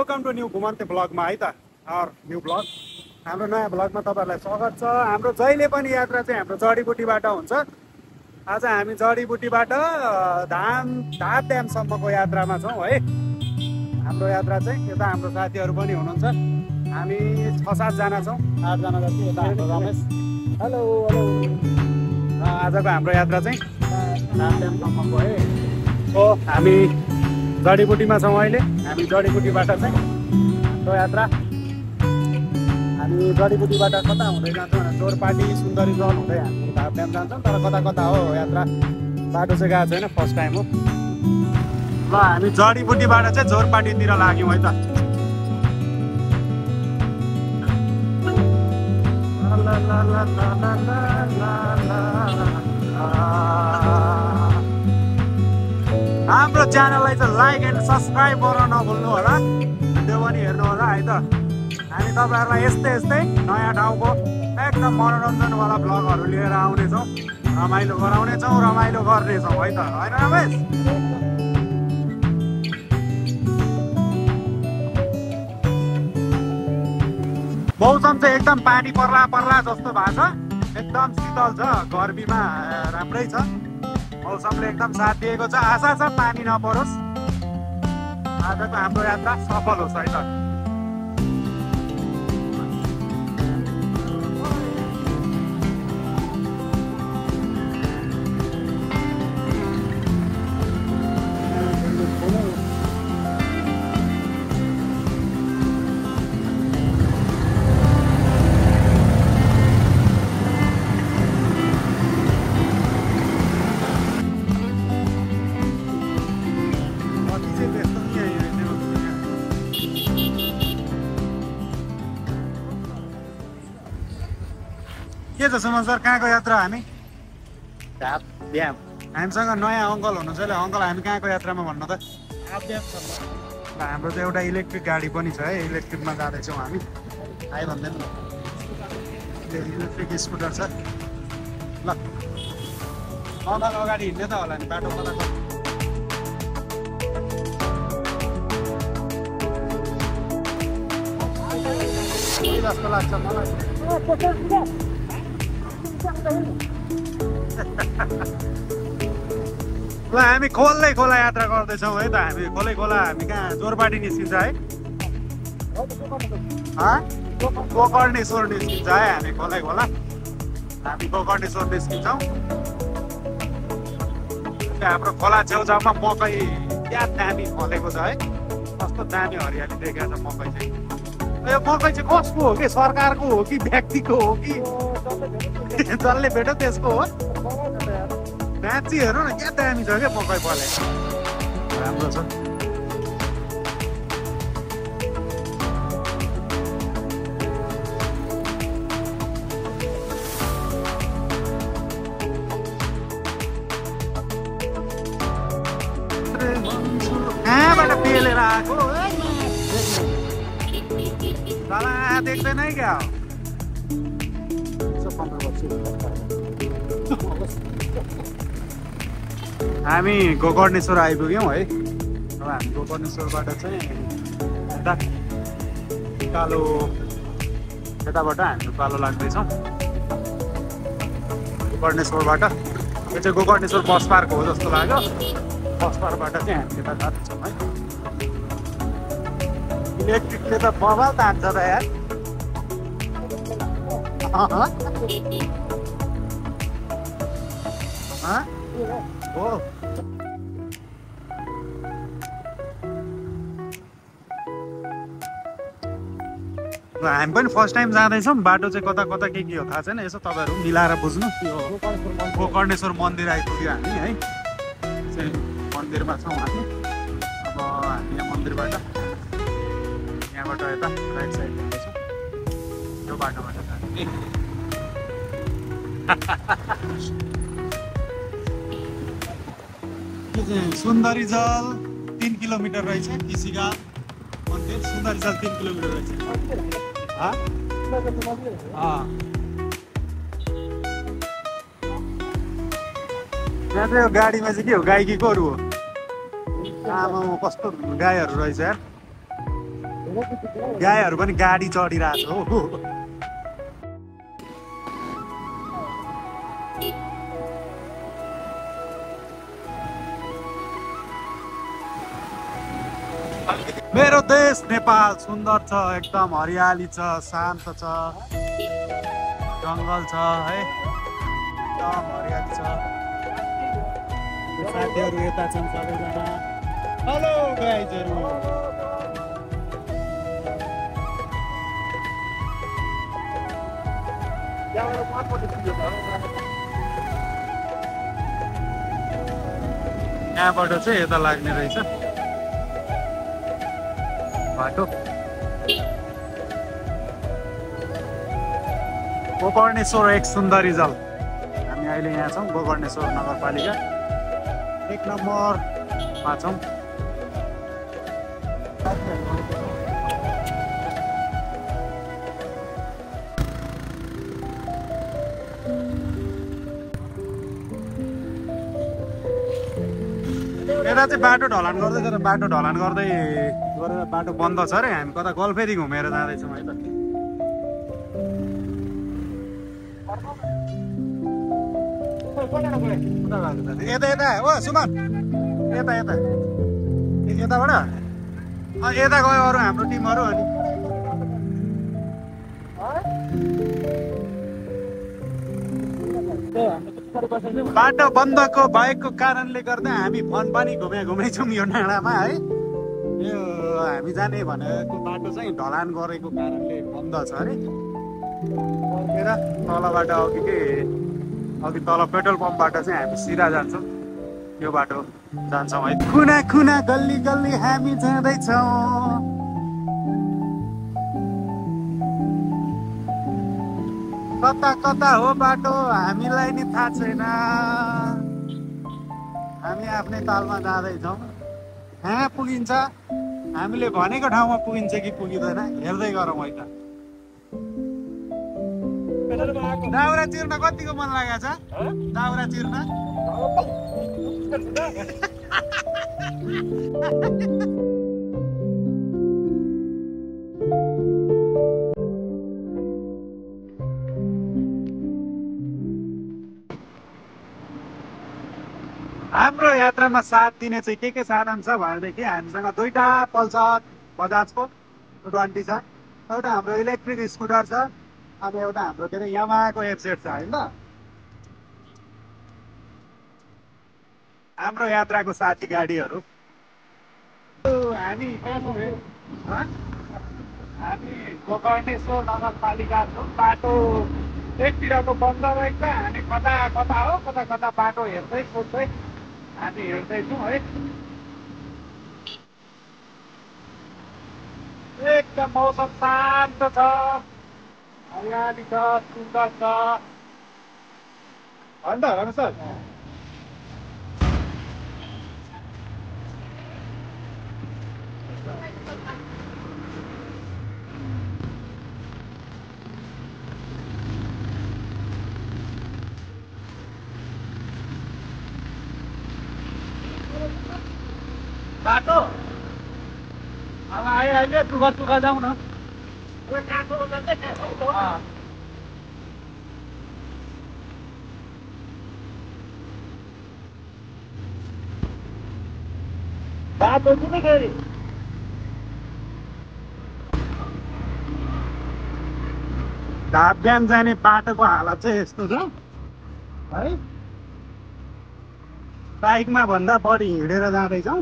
Welcome to new घुमन्ते ब्लगमा है त न्यू ब्लग हाम्रो नयाँ ब्लगमा तपाईँहरूलाई स्वागत छ। हाम्रो जहिले पनि यात्रा चाहिँ हाम्रो जडीबुटीबाट हुन्छ। आज हामी जडीबुटीबाट धामसम्मको यात्रामा छौँ है। हाम्रो यात्रा चाहिँ यता हाम्रो साथीहरू पनि हुनुहुन्छ। हामी 6-7 जना छौँ, 8 जना जति। यता हाम्रो रमेश, हेलो हेलो। आजको हाम्रो यात्रा चाहिँ धामसम्मको है। सो हामी जडीबुटीमा छौँ अहिले। हामी जडीबुटीबाट चाहिँ हाम्रो यात्रा, हामी जडीबुटीबाट कता हुँदै जान्छौँ भने जोरपाटी सुन्दरी जल हुँदै हामी धामड्याम जान्छौँ। तर कता कता हो यात्रा, बाटो चाहिँ गएको छैन, फर्स्ट टाइम हो। ल हामी जडीबुटीबाट चाहिँ जोरपाटीतिर लाग्यौँ है त। हाम्रो च्यानललाई चाहिँ लाइक एन्ड सब्सक्राइब गर्न नभुल्नु होला, त्यो पनि हेर्नु होला है त। हामी तपाईँहरूलाई यस्तै यस्तै नयाँ ठाउँको एकदम मनोरञ्जनवाला भ्लगहरू लिएर आउनेछौँ, रमाइलो गराउनेछौँ, रमाइलो गर्नेछौँ है त, होइन रमेश? मौसम चाहिँ एकदम पानी पर्ला पर्ला जस्तो भएको छ, एकदम शीतल छ, गर्मीमा राम्रै छ। मौसमले एकदम साथ दिएको छ। आशा छ पानी नपरोस्, आजको हाम्रो यात्रा सफल होस् है त। के छ समाचार, कहाँको यात्रा? हामी धामड्याम। हामीसँग नयाँ अङ्कल हुनुहुन्छ। अङ्कल हामी कहाँको यात्रामा भन्नु त? ल हाम्रो चाहिँ एउटा इलेक्ट्रिक गाडी पनि छ है, इलेक्ट्रिकमा जाँदैछौँ हामी। आयो भन्दैन, इलेक्ट्रिक स्कुटर छ। ल अगाडि हिँड्ने त होला नि, बाटो कता जस्तो लाग्छ मलाई। ल हामी खोलै खोला यात्रा गर्दैछौँ है त। हामी खोलै खोला, हामी कहाँ जोरपाटी निस्किन्छ है, गोकर्णेश्वर निस्किन्छ है। हामी खोलै खोला, हामी गोकर्णेश्वर निस्किन्छौँ। हाम्रो खोला छेउछाउमा मकै क्या दामी फलेको छ है, कस्तो दामी हरियाली देखेको छ मकै चाहिँ। यो मकै चाहिँ कसको हो कि, सरकारको हो कि व्यक्तिको हो कि? जसले भेट्यो त्यसको हो। नाची हेर्नु न, क्या दामी छ क्या मकै फले, राम्रो छ। कहाँबाट पेलेर आएको साला, देख्दैन है क्या? हामी गोकर्णेश्वर आइपुग्यौँ है। अब हामी गोकर्णेश्वरबाट चाहिँ यता कालो, यताबाट हामी कालो लाग्दैछौँ गोकर्णेश्वरबाट। यो चाहिँ गोकर्णेश्वर बस पार्क हो जस्तो लाग्यो। बस पार्कबाट चाहिँ हामी यता जाँदैछौँ है। इलेक्ट्रिकले त बवाल तान्छ त यार। हो हामी पनि फर्स्ट टाइम जाँदैछौँ। बाटो चाहिँ कता कता के हो थाहा छैन, यसो तपाईँहरू मिलाएर बुझ्नु। गोकर्णेश्वर मन्दिर आइपुग्यो हामी है, मन्दिरमा छौँ हामी। अब हामी यहाँ मन्दिरबाट यहाँबाट यता राइट साइड जाँदैछौँ, यो बाटोबाट जाने। सुन्दरी जल 3 किलोमिटर रहेछ, किसिगा मन्दिर। सुन्दरी जल 3 किलोमिटर रहेछ। यहाँ चाहिँ यो गाडीमा चाहिँ के हो, गाई कि गोरु हो? आमा कस्तो गाईहरू रहेछ यार। गाईहरू पनि गाडी चढिरहेछ हो। मेरो देश नेपाल सुन्दर छ, एकदम हरियाली छ, शान्त छ, जङ्गल छ है, एकदम हरियाली छ। साथीहरू यता छन् सबैजना। हेलो गाइजहरू, यहाँबाट चाहिँ यता लाग्ने रहेछ बाटो। गोकर्णेश्वर एक सुन्दरी जल। हामी अहिले यहाँ छौँ गोकर्णेश्वर नगरपालिका 1 नम्बरमा छौँ। यता चाहिँ बाटो ढलान गर्दै तर बाटो ढलान गर्दै गरेर बाटो बन्द छ अरे। हामी कता गल्फेरी घुमेर जाँदैछौँ है त। यता यता ओ सुमन, यता यता यताबाट यता गयो अरू हाम्रो टिमहरू। अनि बाटो बन्दको भएको कारणले गर्दा हामी फन पनि घुमै छौँ यो डाँडामा है। यो हामी जाने भनेको बाटो चाहिँ ढलान गरेको कारणले बन्द छ अरे। तलबाट अघि तल पेट्रोल पम्पबाट चाहिँ हामी सिधा जान्छौँ। यो बाटो जान्छौँ है। कुना कुना गल्ली गल्ली हामी जाँदैछौँ। कता कता हो बाटो हामीलाई नि थाहा छैन। हामी आफ्नै तालमा जाँदैछौँ। कहाँ पुगिन्छ, हामीले भनेको ठाउँमा पुगिन्छ कि पुगिँदैन हेर्दै गरौँ है त। दाउरा चिर्न कतिको मन लागेको छ? दाउरा चिर्न हाम्रो यात्रामा साथ दिने चाहिँ के साधन छ भनेदेखि हामीसँग 2टा पल्सर बजाजको 20 छ, एउटा हाम्रो इलेक्ट्रिक स्कुटर छ, अब एउटा हाम्रो के अरे यामाहाको एफजेड छ होइन। हाम्रो यात्राको साथी गाडीहरू। हामी गोकर्णेश्वर नगरपालिका छौँ। बाटो एकतिरको बन्द रहेछ। हामी कता कता हो कता कता बाटो हेर्दै सोध्दै हामी हेर्दैछौँ है। एकदम मौसम शान्त छ, हरियाली छ, सुन्दर छ अन्त हेर्नु सर। बाटो अब आइहाल्यो, दुःख जाउँ न। बाटो किन फेरि धाप्यान जाने बाटोको हालत चाहिँ यस्तो छ है। बाइकमा भन्दा बढी हिँडेर जाँदैछौँ।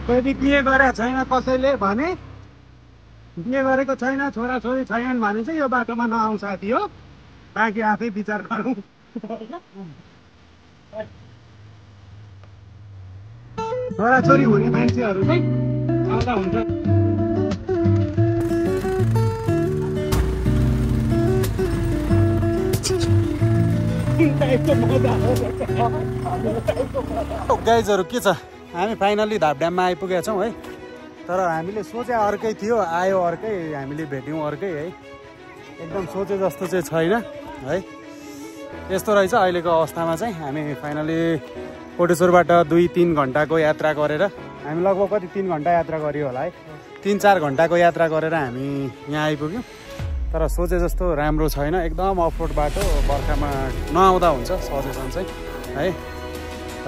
कति बिहे गरेको छैन कसैले भने, बिहे गरेको छैन, छोराछोरी छैनन् भने चाहिँ यो बाटोमा नआउँ साथी हो। बाँकी आफै विचार गरौँ। छोराछोरी हुने मान्छेहरू चाहिँ आउँदा हुन्छ। गाइजहरू के छ, हामी फाइनल्ली धाप ड्याममा आइपुगेका छौँ है। तर हामीले सोचे अर्कै थियो, आयो अर्कै, हामीले भेट्यौँ अर्कै है। एकदम सोचे जस्तो चाहिँ छैन है। यस्तो रहेछ अहिलेको अवस्थामा चाहिँ। हामी फाइनली कोटेश्वरबाट 2-3 घन्टाको यात्रा गरेर, हामी लगभग कति 3 घन्टा यात्रा गरियो होला है। 3-4 घन्टाको यात्रा गरेर हामी यहाँ आइपुग्यौँ। तर सोचे जस्तो राम्रो छैन, एकदम अफरोड बाटो। बर्खामा नआउँदा हुन्छ सजेसन चाहिँ है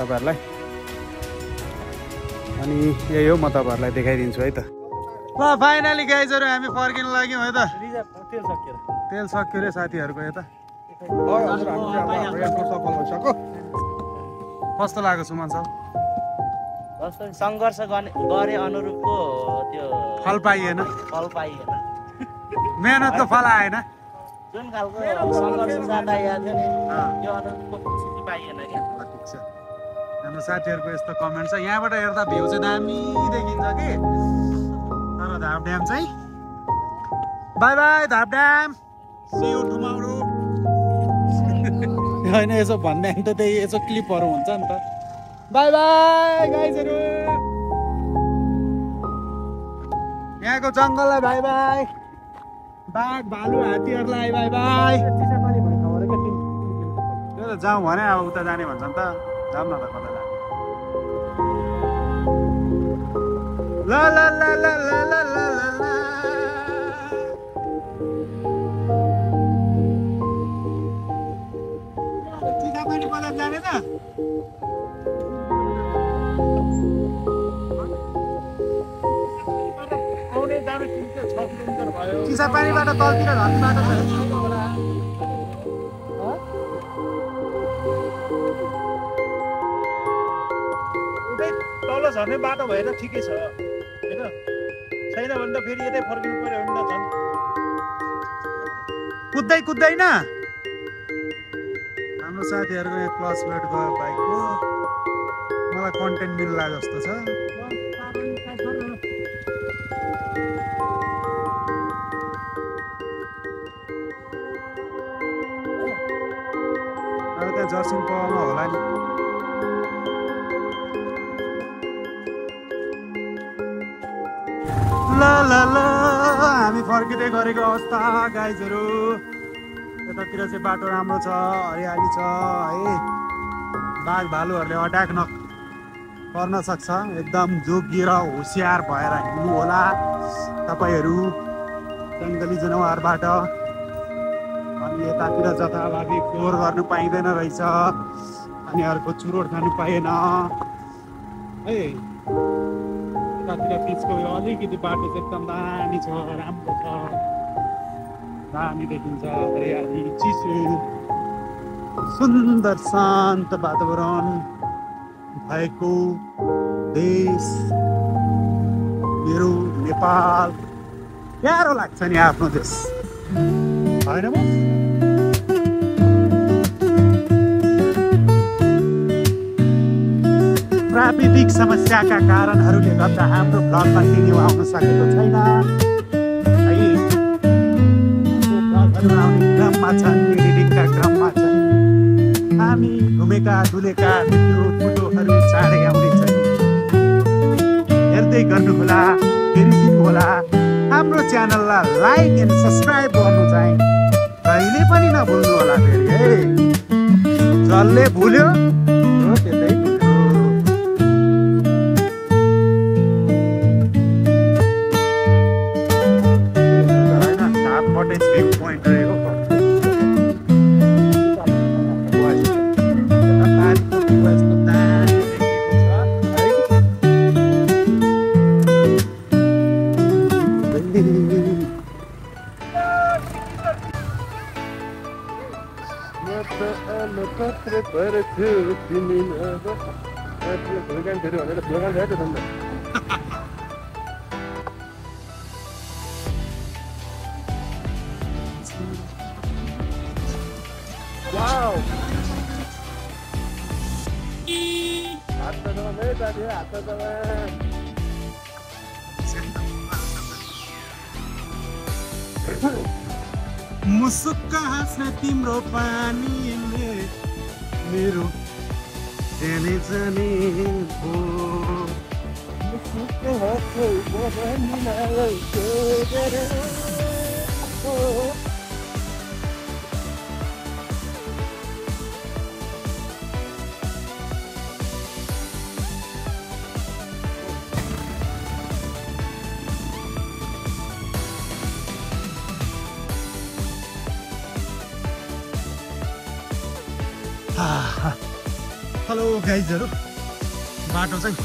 तपाईँहरूलाई। अनि यही हो, म तपाईँहरूलाई देखाइदिन्छु है त। ल फाइनली गाइजहरू हामी फर्किन लाग्यौँ है त। तेल सक्यो रे साथीहरूको यता। कस्तो लाग्यो सुमन सर? सङ्घर्ष गरे अनुरूपको त्यो फल पाइएन, मेहनतको फल आएन। जुन खालको सङ्घर्ष जाँदा याद थियो नि त्यो अनुरूपको खुसी पाइएन क्या। ठिक छ, हाम्रो साथीहरूको यस्तो कमेन्ट छ। यहाँबाट हेर्दा भ्यू चाहिँ दामी देखिन्छ कि, तर धाप ड्याम चाहिँ बाई बाई धाप ड्याम, सी यू टुमारो। होइन यसो भन्दाखेरि त त्यही यसो क्लिपहरू हुन्छ नि त। बाई बाई गाइजहरू, यहाँको जङ्गललाई बाई बाई, बाघ भालु हात्तीहरूलाई बाई बाई। त्यो त जाउँ भने अब उता जाने भन्छ नि त, जाउँ न त कता जाने। ल ल ल ल ल ल ल ल। चिसापानी बजार जाने त? चिसापानीबाट तलतिर झर्ने बाटो छ। उतै तल झर्ने बाटो भएर ठिकै छ होइन, छैन भने त फेरि यतै फर्किनु पर्यो भने त झन् कुद्दै कुद्दैन। हाम्रो साथीहरूको यहाँ क्लच प्लेट गयो बाइकको, मलाई कन्टेन्ट मिल्ला जस्तो छ। अब त्यहाँ जर्सिङ पावरमा होला नि। ल ल ल हामी फर्किँदै गरेको अवस्था गाइजहरू। यतातिर चाहिँ बाटो राम्रो छ, हरियाली छ है। बाघ भालुहरूले अट्याक गर्न सक्छ। एकदम जोगिएर होसियार भएर हिँड्नु होला तपाईँहरू जङ्गली जनावरबाट। अनि यतातिर जताभावी फोहोर गर्नु पाइँदैन रहेछ, अनि अर्को चुरोट खानु पाएन है। यतातिर बिचको अलिकति बाटो चाहिँ एकदम दामी छ, राम्रो छ, दामी देखिन्छ। हरियाली, चिसो, सुन्दर शान्त वातावरण भएको देश मेरो नेपाल। प्यारो लाग्छ नि आफ्नो देश, होइन म? प्राविधिक समस्याका कारणहरूले गर्दा हाम्रो भ्लग कन्टिन्यू आउन सकेको छैन है। भ्लगहरू आउने क्रममा छन्, एडिटिङका क्रममा छन्। हामी घुमेका डुलेका भिडियो फोटोहरू चाँडै आउनेछन्। हेर्दै गर्नुहोला, हेरिदिनुहोला। हाम्रो च्यानललाई लाइक एन्ड सब्सक्राइब गर्नु चाहिँ कहिले पनि नभुल्नु होला फेरि है। जसले भुल्यो त्यसै point रहेको Wow! मुसुक्क हाँस्ने तिम्रो पानीले मेरो जाने जाने हो। हेलो गाइजहरू, बाटो चाहिँ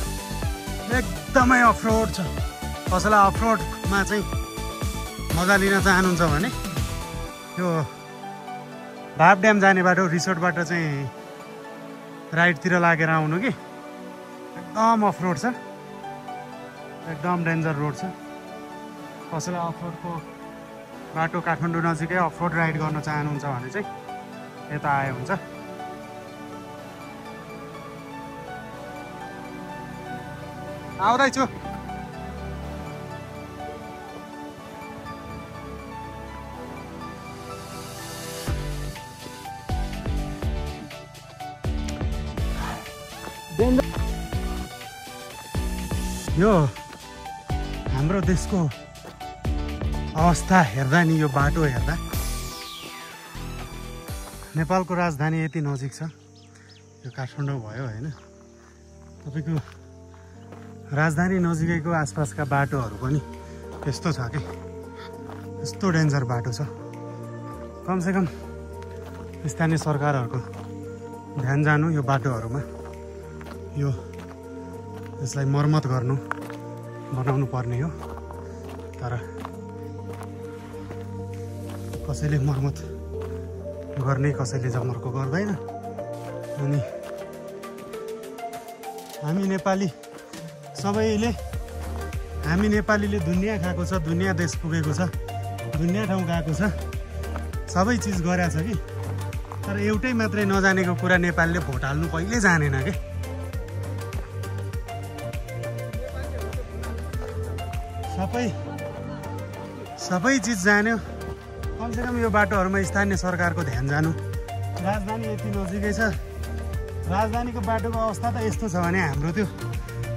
एकदमै अफरोड छ। कसैलाई अफरोडमा चाहिँ मजा लिन चाहनुहुन्छ भने यो भाप ड्याम जाने बाटो रिसोर्टबाट चाहिँ राइटतिर लागेर आउनु कि एकदम अफरोड छ, एकदम डेन्जर रोड छ। कसैलाई अफरोडको बाटो काठमाडौँ नजिकै अफरोड राइड गर्न चाहनुहुन्छ भने चाहिँ यता आए हुन्छ। आउँदैछु। यो हाम्रो देशको अवस्था हेर्दा नि, यो बाटो हेर्दा नेपालको राजधानी यति नजिक छ, यो काठमाडौँ भयो होइन। तपाईँको राजधानी नजिकैको आसपासका बाटोहरू पनि त्यस्तो छ कि, यस्तो डेन्जर बाटो छ। कमसेकम स्थानीय सरकारहरूको ध्यान जानु यो बाटोहरूमा, यो यसलाई मर्मत गर्नु, बनाउनु पर्ने हो। तर कसैले मर्मत गर्ने, कसैले जमर्को गर्दैन। अनि हामी नेपाली सबैले, हामी नेपालीले दुनियाँ खाएको छ, दुनियाँ देश पुगेको छ, दुनियाँ ठाउँ गएको छ, सबै चिज गरेको छ कि। तर एउटै मात्रै नजानेको कुरा, नेपालले भोट हाल्नु कहिले जानेन के। सबै चिज जान्यो। कमसेकम यो बाटोहरूमा स्थानीय सरकारको ध्यान जानु। राजधानी यति नजिकै छ, राजधानीको बाटोको अवस्था त यस्तो छ भने हाम्रो त्यो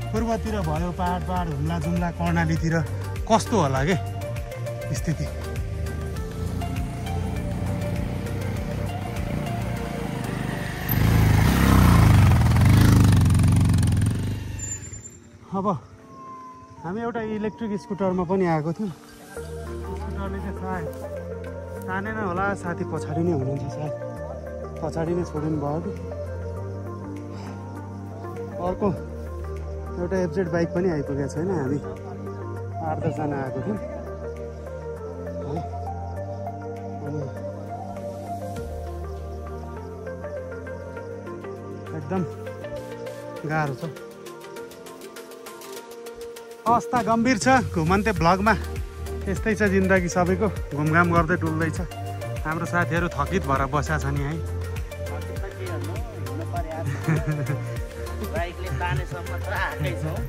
पूर्वतिर भयो पहाड हुम्ला जुम्ला कर्णालीतिर कस्तो होला के स्थिति। अब हामी एउटा इलेक्ट्रिक स्कुटरमा पनि आएको थियौँ। स्कुटरले चाहिँ सायद तानेन होला, साथी पछाडि नै हुनुहुन्छ, सायद पछाडि नै छोडिनु भयो कि। अर्को एउटा एफजेड बाइक पनि आइपुगेको छैन। हामी 8-10 जना आएको थियौँ है। अनि एकदम गाह्रो छ, अवस्था गम्भीर छ। घुमन्ते भ्लगमा यस्तै छ जिन्दगी, सबैको घुमघाम गर्दै डुल्दैछ। हाम्रो साथीहरू थकित भएर बसेका छन् यहीँ। बाइकले तानेसम्म त आएकै छौँ।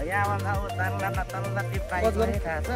यहाँभन्दा उता तल्ला टिप्पा थाहा छ।